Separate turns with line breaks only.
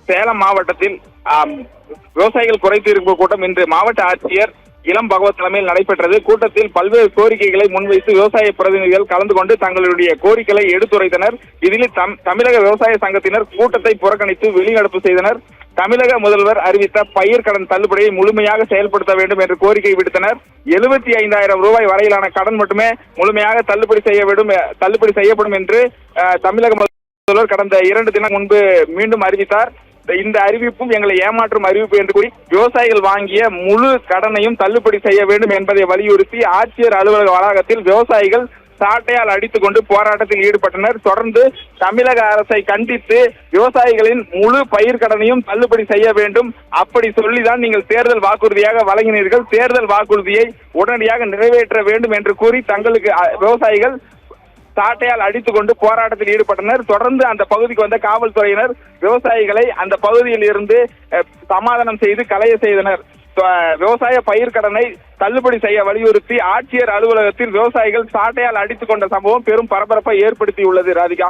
சேலம் மாவட்டத்தில் விவசாயிகள் குறைதீர்ப்பு கூட்டம் இன்று மாவட்ட ஆட்சியர் இளம் பகவத் தலைமையில் நடைபெற்றது. கூட்டத்தில் பல்வேறு கோரிக்கைகளை முன்வைத்து விவசாய பிரதிநிதிகள் கலந்து கொண்டு தங்களுடைய கோரிக்கைகளை எடுத்துரைத்தனர். இதில் தமிழக விவசாய சங்கத்தினர் கூட்டத்தை புறக்கணித்து வெளிநடப்பு செய்தனர். தமிழக முதல்வர் அறிவித்த பயிர் கடன் தள்ளுபடியை முழுமையாக செயல்படுத்த வேண்டும் என்று கோரிக்கை விடுத்தனர். 75,000 ரூபாய் வரையிலான கடன் மட்டுமே முழுமையாக தள்ளுபடி செய்யப்படும் என்று தமிழக முதல்வர் கடந்த 2 தினம் முன்பு மீண்டும் அறிவித்தார். இந்த அறிவிப்பும் எங்களை ஏமாற்றும் அறிவிப்பு என்று கூறி விவசாயிகள் வாங்கிய முழு கடனையும் தள்ளுபடி செய்ய வேண்டும் என்பதை வலியுறுத்தி ஆட்சியர் அலுவலக வளாகத்தில் விவசாயிகள் சாட்டையால் அடித்துக் கொண்டு போராட்டத்தில் ஈடுபட்டனர். தொடர்ந்து தமிழக அரசை கண்டித்து விவசாயிகளின் முழு பயிர் கடனையும் தள்ளுபடி செய்ய வேண்டும், அப்படி சொல்லிதான் நீங்கள் தேர்தல் வாக்குறுதியாக வழங்கினீர்கள், தேர்தல் வாக்குறுதியை உடனடியாக நிறைவேற்ற வேண்டும் என்று கூறி தங்களுக்கு விவசாயிகள் சாட்டையால் அடித்துக் கொண்டு போராட்டத்தில் ஈடுபட்டனர். தொடர்ந்து அந்த பகுதிக்கு வந்த காவல்துறையினர் விவசாயிகளை அந்த பகுதியில் இருந்து சமாதானம் செய்து கலைய செய்தனர். விவசாய பயிர் கடனை தள்ளுபடி செய்ய வலியுறுத்தி ஆட்சியர் அலுவலகத்தில் விவசாயிகள் சாட்டையால் அடித்துக் கொண்ட சம்பவம் பெரும் பரபரப்பை ஏற்படுத்தியுள்ளது. ராதிகா.